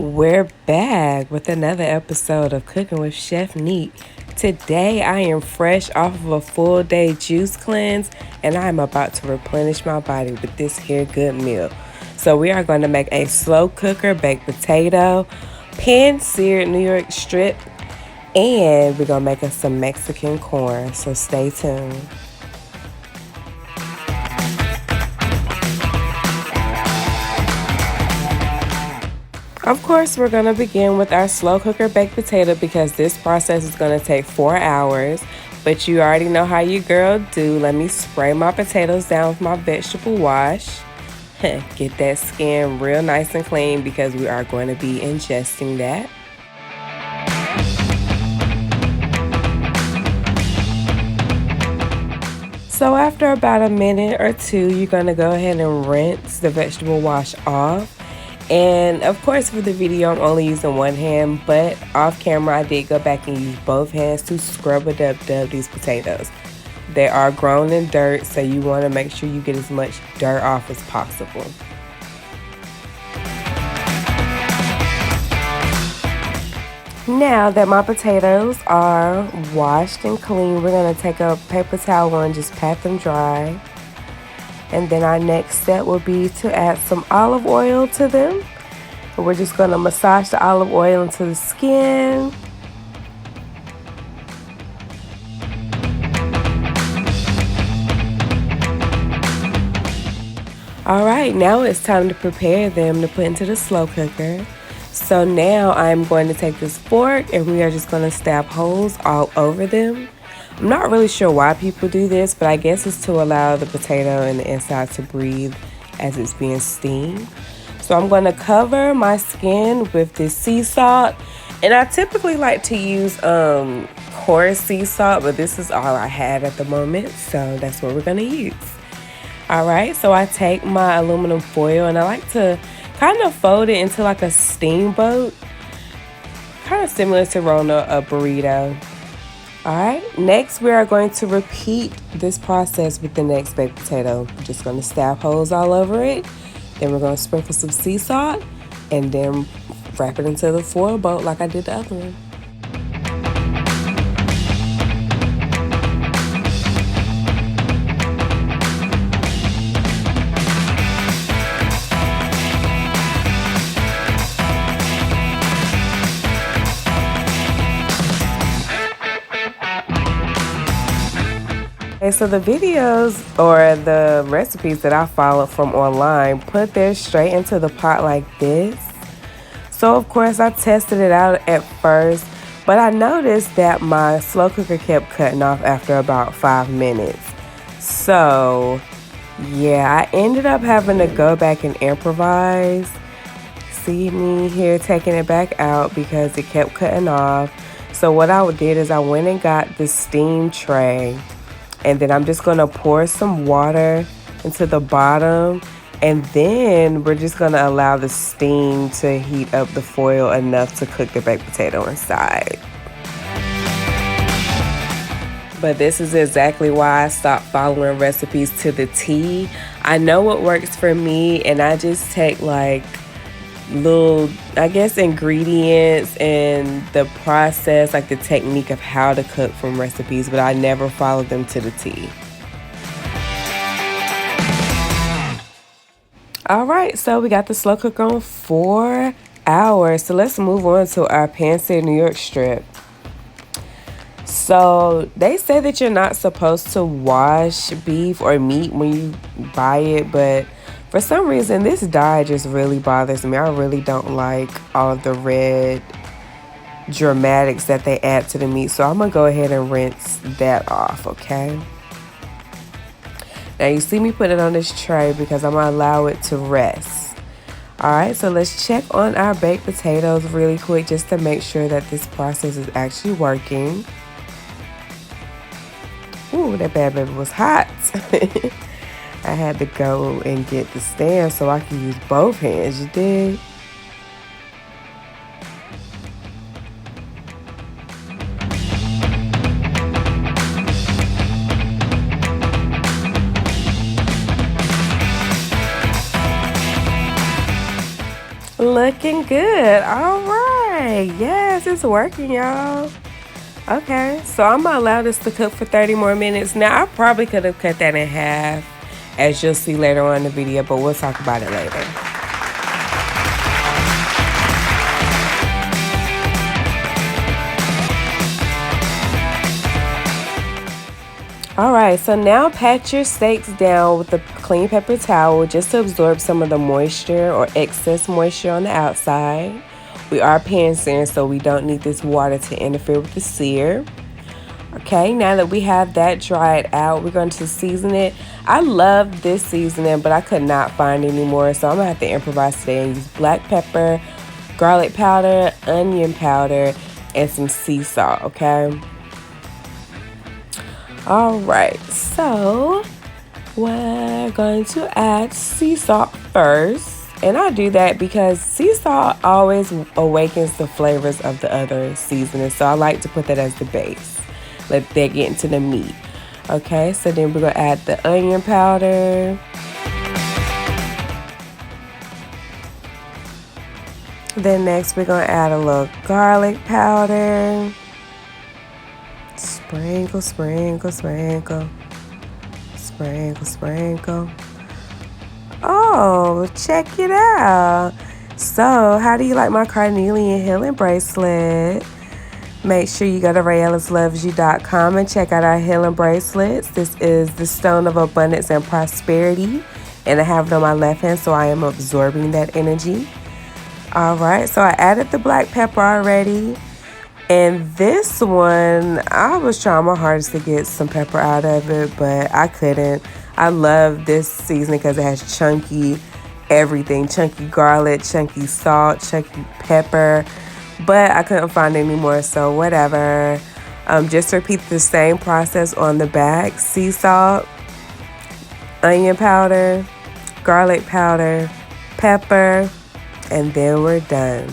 We're back with another episode of Cooking with Chef Nik. Today I am fresh off of a full day juice cleanse and I am about to replenish my body with this here good meal. So we are going to make a slow cooker baked potato, pan-seared New York strip, and we're going to make us some Mexican corn. So stay tuned. Of course, we're going to begin with our slow cooker baked potato because this process is going to take 4 hours. But you already know how your girl do. Let me spray my potatoes down with my vegetable wash. Get that skin real nice and clean because we are going to be ingesting that. So after about a minute or two, you're going to go ahead and rinse the vegetable wash off. And of course for the video I'm only using one hand, but off camera I did go back and use both hands to scrub a dub these potatoes. They are grown in dirt, so you want to make sure you get as much dirt off as possible. Now that my potatoes are washed and clean, we're going to take a paper towel and just pat them dry. And then our next step will be to add some olive oil to them. We're just going to massage the olive oil into the skin. Alright, now it's time to prepare them to put into the slow cooker. So now I'm going to take this fork and we are just going to stab holes all over them. I'm not really sure why people do this, but I guess it's to allow the potato and the inside to breathe as it's being steamed. So I'm going to cover my skin with this sea salt. And I typically like to use coarse sea salt, but this is all I had at the moment, so that's what we're going to use. Alright, so I take my aluminum foil and I like to kind of fold it into like a steamboat. Kind of similar to rolling a burrito. Alright, next we are going to repeat this process with the next baked potato. We're just going to stab holes all over it. Then we're going to sprinkle some sea salt and then wrap it into the foil boat like I did the other one. Okay, so the videos or the recipes that I followed from online put theirs straight into the pot like this. So of course I tested it out at first, but I noticed that my slow cooker kept cutting off after about 5 minutes. So yeah, I ended up having to go back and improvise. See me here taking it back out because it kept cutting off. So what I did is I went and got the steam tray. And then I'm just going to pour some water into the bottom. And then we're just going to allow the steam to heat up the foil enough to cook the baked potato inside. But this is exactly why I stopped following recipes to the T. I know what works for me, and I just take like little, I guess, ingredients and the process, like the technique of how to cook from recipes, but I never follow them to the T. Alright, so we got the slow cooker on 4 hours. So let's move on to our pan-seared New York strip. So they say that you're not supposed to wash beef or meat when you buy it, but for some reason, this dye just really bothers me. I really don't like all of the red dramatics that they add to the meat. So I'm going to go ahead and rinse that off, okay? Now, you see me put it on this tray because I'm going to allow it to rest. Alright, so let's check on our baked potatoes really quick just to make sure that this process is actually working. Ooh, that bad baby was hot. I had to go and get the stand so I could use both hands, you dig? looking good. All right. Yes, it's working, y'all. Okay, so I'm gonna allow this to cook for 30 more minutes. Now, I probably could have cut that in half, as you'll see later on in the video, but we'll talk about it later. All right, so now pat your steaks down with a clean paper towel just to absorb some of the moisture or excess moisture on the outside. We are pan-searing, so we don't need this water to interfere with the sear. Okay, now that we have that dried out, we're going to season it. I love this seasoning, but I could not find any more, so I'm going to have to improvise today and use black pepper, garlic powder, onion powder, and some sea salt, okay? All right, so we're going to add sea salt first. And I do that because sea salt always awakens the flavors of the other seasonings. So I like to put that as the base. Let that get into the meat. Okay, so then we're going to add the onion powder. Then next we're going to add a little garlic powder. Sprinkle, sprinkle, sprinkle. Sprinkle, sprinkle. Oh, check it out. So, how do you like my carnelian healing bracelet? Make sure you go to RayellasLovesYou.com and check out our healing bracelets. This is the stone of abundance and prosperity, and I have it on my left hand, so I am absorbing that energy. All right, so I added the black pepper already. And this one, I was trying my hardest to get some pepper out of it, but I couldn't. I love this seasoning because it has chunky everything. Chunky garlic, chunky salt, chunky pepper. But I couldn't find any more, so whatever. Just repeat the same process on the back. Sea salt, onion powder, garlic powder, pepper, and then we're done.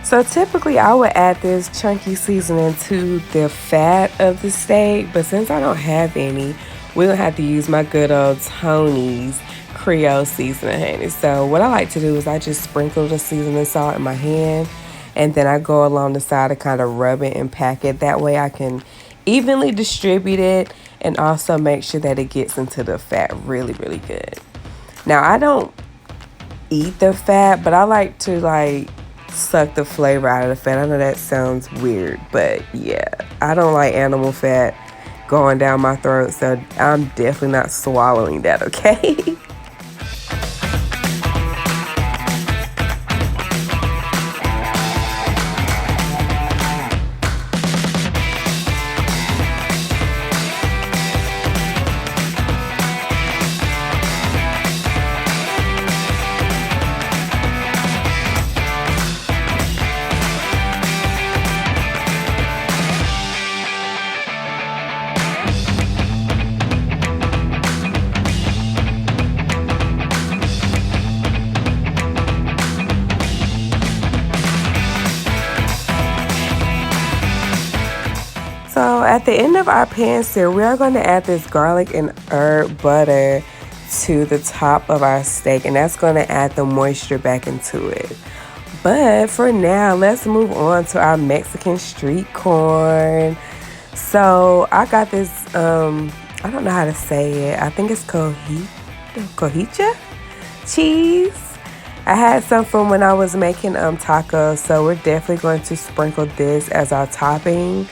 So typically I would add this chunky seasoning to the fat of the steak, but since I don't have any, we're gonna have to use my good old Tony's Creole seasoning, honey. So what I like to do is I just sprinkle the seasoning salt in my hand, and then I go along the side to kind of rub it and pack it. That way I can evenly distribute it and also make sure that it gets into the fat really, really good. Now I don't eat the fat, but I like to suck the flavor out of the fat. I know that sounds weird, but yeah, I don't like animal fat going down my throat, so I'm definitely not swallowing that, okay? So at the end of our pan-sear, we are going to add this garlic and herb butter to the top of our steak, and that's going to add the moisture back into it. But for now, let's move on to our Mexican street corn. So I got this, I don't know how to say it. I think it's Cojita Cheese. I had some from when I was making tacos, so we're definitely going to sprinkle this as our topping.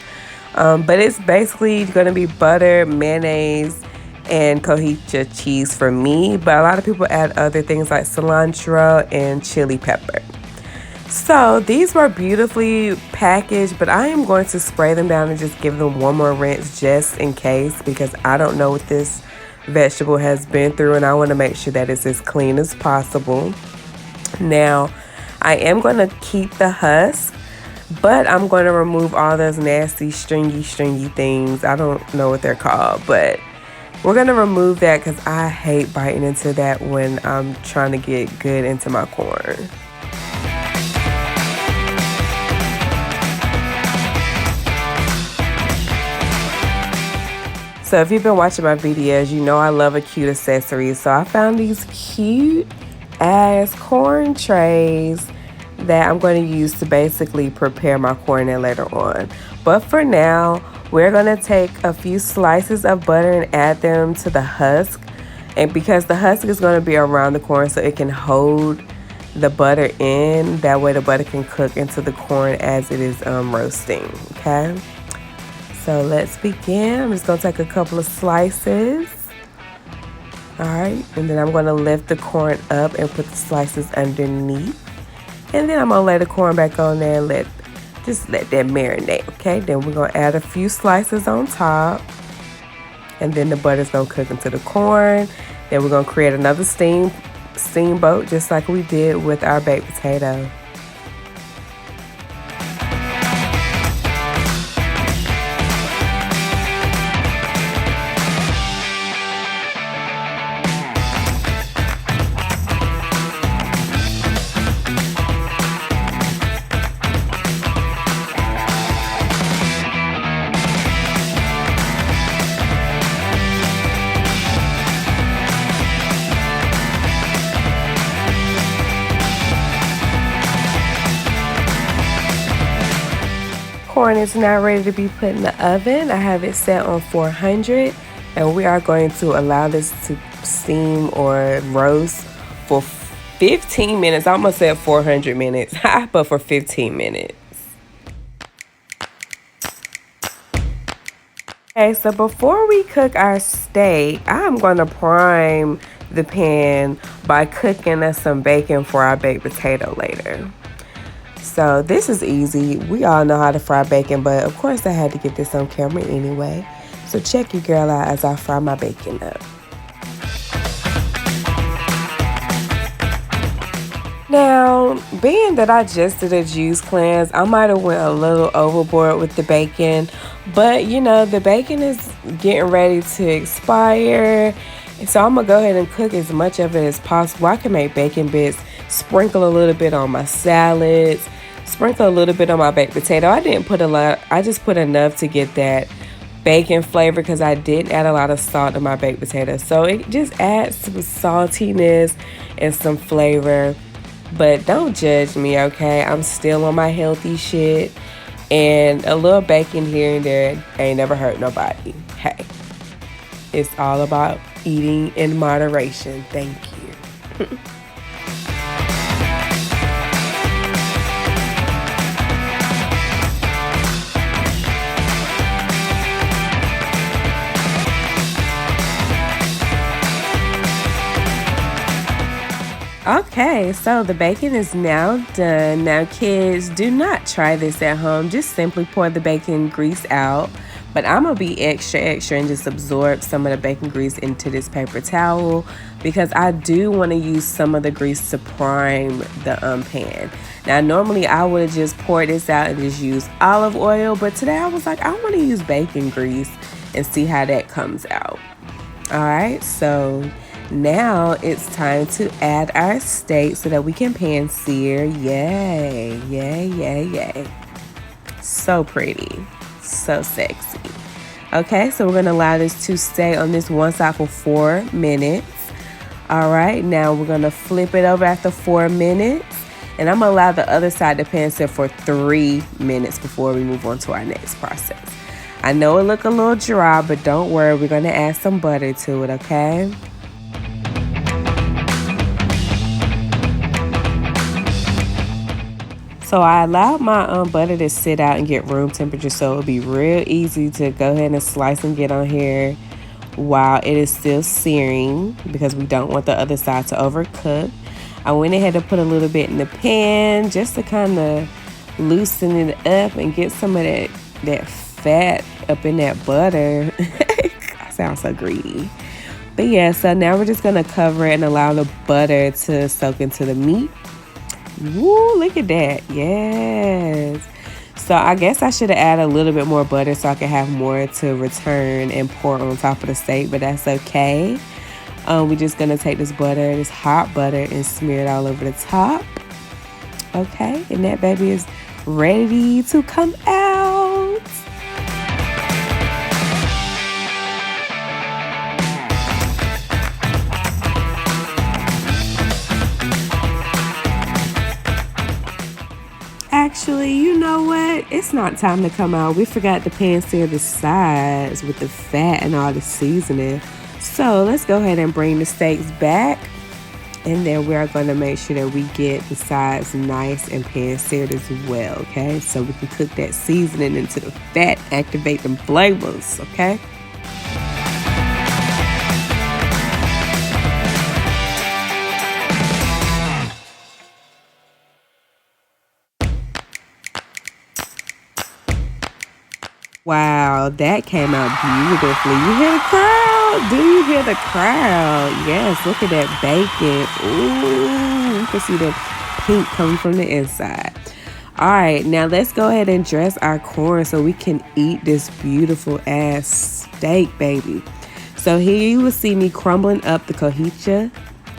But it's basically going to be butter, mayonnaise, and Cojita cheese for me. But a lot of people add other things like cilantro and chili pepper. So these were beautifully packaged, but I am going to spray them down and just give them one more rinse just in case, because I don't know what this vegetable has been through, and I want to make sure that it's as clean as possible. Now, I am going to keep the husk But I'm going to remove all those nasty stringy things. I don't know what they're called, but we're going to remove that because I hate biting into that when I'm trying to get good into my corn. So if you've been watching my videos, you know I love a cute accessory. So I found these cute ass corn trays that I'm going to use to basically prepare my corn later on. But for now, we're going to take a few slices of butter and add them to the husk. And because the husk is going to be around the corn so it can hold the butter in, that way the butter can cook into the corn as it is roasting, okay? So let's begin. I'm just going to take a couple of slices. All right, and then I'm going to lift the corn up and put the slices underneath. And then I'm going to lay the corn back on there and just let that marinate, okay? Then we're going to add a few slices on top. And then the butter's going to cook into the corn. Then we're going to create another steamboat just like we did with our baked potato. Corn is now ready to be put in the oven. I have it set on 400 and we are going to allow this to steam or roast for 15 minutes. I almost said 400 minutes, but for 15 minutes. Okay, so before we cook our steak, I'm going to prime the pan by cooking us some bacon for our baked potato later. So this is easy. We all know how to fry bacon, but of course I had to get this on camera anyway. So check your girl out as I fry my bacon up. Now, being that I just did a juice cleanse, I might have went a little overboard with the bacon, but you know, the bacon is getting ready to expire. So I'm gonna go ahead and cook as much of it as possible. I can make bacon bits, sprinkle a little bit on my salads, sprinkle a little bit on my baked potato. I didn't put a lot, I just put enough to get that bacon flavor because I didn't add a lot of salt to my baked potato. So it just adds some saltiness and some flavor. But don't judge me, okay? I'm still on my healthy shit. And a little bacon here and there ain't never hurt nobody. Hey, it's all about eating in moderation. Thank you. Okay, so the bacon is now done. Now kids, do not try this at home. Just simply pour the bacon grease out. But I'm going to be extra and just absorb some of the bacon grease into this paper towel because I do want to use some of the grease to prime the pan. Now normally I would have just poured this out and just used olive oil, but today I was like, I want to use bacon grease and see how that comes out. All right, so now it's time to add our steak so that we can pan sear. Yay, yay, yay, yay. So pretty, so sexy. Okay, so we're gonna allow this to stay on this one side for 4 minutes. All right, now we're gonna flip it over after 4 minutes. And I'm gonna allow the other side to pan sear for 3 minutes before we move on to our next process. I know it look a little dry, but don't worry, we're gonna add some butter to it, okay? So I allowed my butter to sit out and get room temperature so it'll be real easy to go ahead and slice and get on here while it is still searing because we don't want the other side to overcook. I went ahead and put a little bit in the pan just to kind of loosen it up and get some of that fat up in that butter. I sound so greedy. But yeah, so now we're just going to cover it and allow the butter to soak into the meat. Woo, look at that. Yes. So I guess I should have added a little bit more butter so I could have more to return and pour on top of the steak, but that's okay. We're just gonna take this butter, this hot butter, and smear it all over the top. Okay, and that baby is ready to come out. Actually, you know what? It's not time to come out. We forgot to pan-sear the sides with the fat and all the seasoning. So let's go ahead and bring the steaks back. And then we are going to make sure that we get the sides nice and pan-seared as well, okay? So we can cook that seasoning into the fat, activate them flavors, okay? Wow, that came out beautifully. You hear the crowd? Do you hear the crowd? Yes, look at that bacon. Ooh, you can see the pink coming from the inside. All right, now let's go ahead and dress our corn so we can eat this beautiful ass steak, baby. So here you will see me crumbling up the Cojita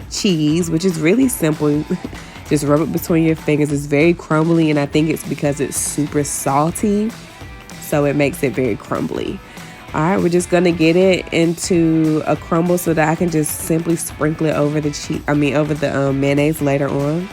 cheese, which is really simple. Just rub it between your fingers. It's very crumbly, and I think it's because it's super salty. So it makes it very crumbly. All right, we're just gonna get it into a crumble so that I can just simply sprinkle it over the over the mayonnaise later on.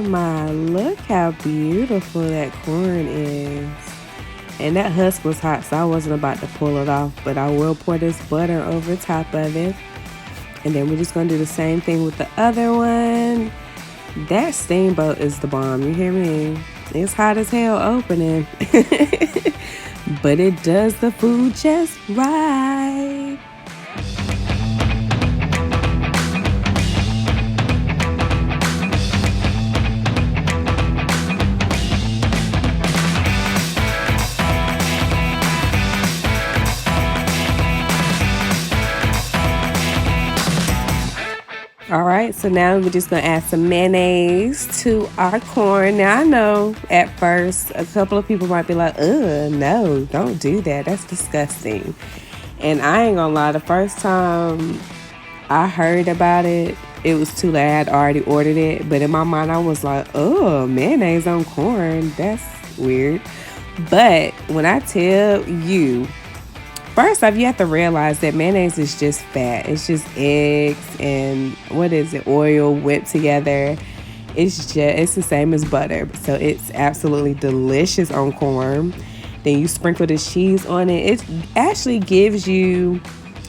My, look how beautiful that corn is. And that husk was hot, so I wasn't about to pull it off, but I will pour this butter over top of it. And then we're just gonna do the same thing with the other one. That steamboat is the bomb, you hear me? It's hot as hell opening. But it does the food just right. All right, so now we're just gonna add some mayonnaise to our corn. Now I know at first a couple of people might be like, ugh, no, don't do that. That's disgusting. And I ain't gonna lie, the first time I heard about it, it was too late. I had already ordered it. But in my mind, I was like, oh, mayonnaise on corn. That's weird. But when I tell you, first off, you have to realize that mayonnaise is just fat. It's just eggs and oil whipped together. It's the same as butter. So it's absolutely delicious on corn. Then you sprinkle the cheese on it. It actually gives you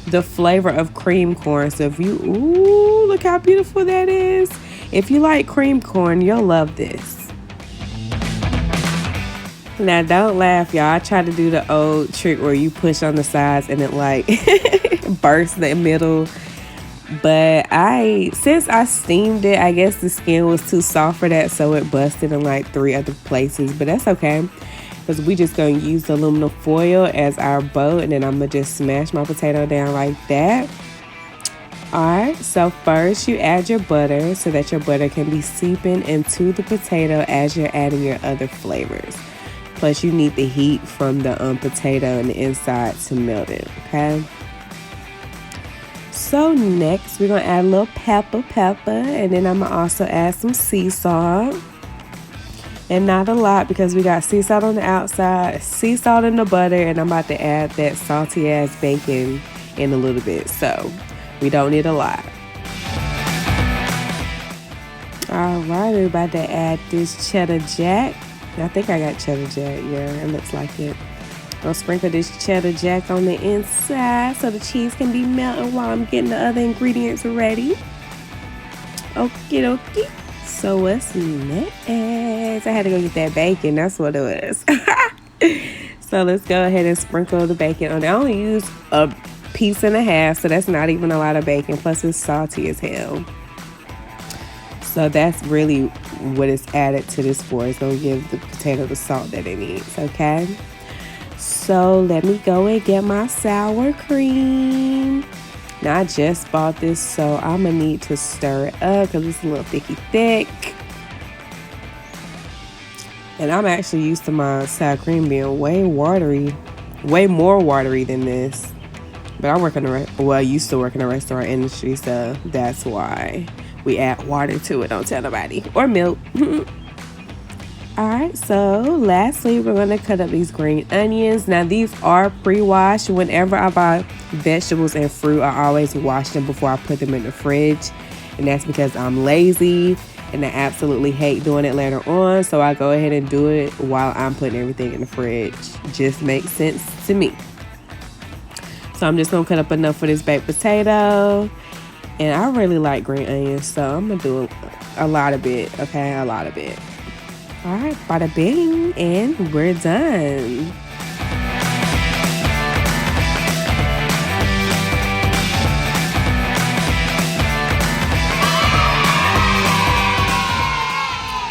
the flavor of cream corn. So if you, ooh, look how beautiful that is. If you like cream corn, you'll love this. Now, don't laugh, y'all. I try to do the old trick where you push on the sides and it like bursts the middle. But since I steamed it, I guess the skin was too soft for that, so it busted in like 3 other places. But that's okay, because we just gonna use the aluminum foil as our boat, and then I'm gonna just smash my potato down like that. Alright, so first you add your butter so that your butter can be seeping into the potato as you're adding your other flavors. Plus, you need the heat from the potato and the inside to melt it, okay? So next, we're going to add a little pepper, and then I'm going to also add some sea salt. And not a lot, because we got sea salt on the outside, sea salt in the butter, and I'm about to add that salty-ass bacon in a little bit. So we don't need a lot. All right, we're about to add this cheddar jack. I think I got cheddar jack, yeah, it looks like it. I'll sprinkle this cheddar jack on the inside so the cheese can be melting while I'm getting the other ingredients ready. Okie dokie. So what's next? I had to go get that bacon, that's what it was. So let's go ahead and sprinkle the bacon on it. I only use a piece and a half, so that's not even a lot of bacon. Plus, it's salty as hell. So that's really what is added to this for. It's going to give the potato the salt that it needs, okay? So let me go and get my sour cream. Now, I just bought this, so I'm going to need to stir it up because it's a little thick. And I'm actually used to my sour cream being way more watery than this. But I used to work in the restaurant industry, so that's why we add water to it. Don't tell nobody. Or milk. Alright, so lastly, we're going to cut up these green onions. Now, these are pre-washed. Whenever I buy vegetables and fruit, I always wash them before I put them in the fridge. And that's because I'm lazy and I absolutely hate doing it later on. So I go ahead and do it while I'm putting everything in the fridge. Just makes sense to me. So I'm just going to cut up enough for this baked potato. And I really like green onions, so I'm going to do a lot of it, okay? A lot of it. All right, bada bing, and we're done.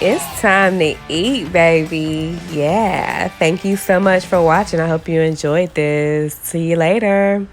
It's time to eat, baby. Yeah, thank you so much for watching. I hope you enjoyed this. See you later.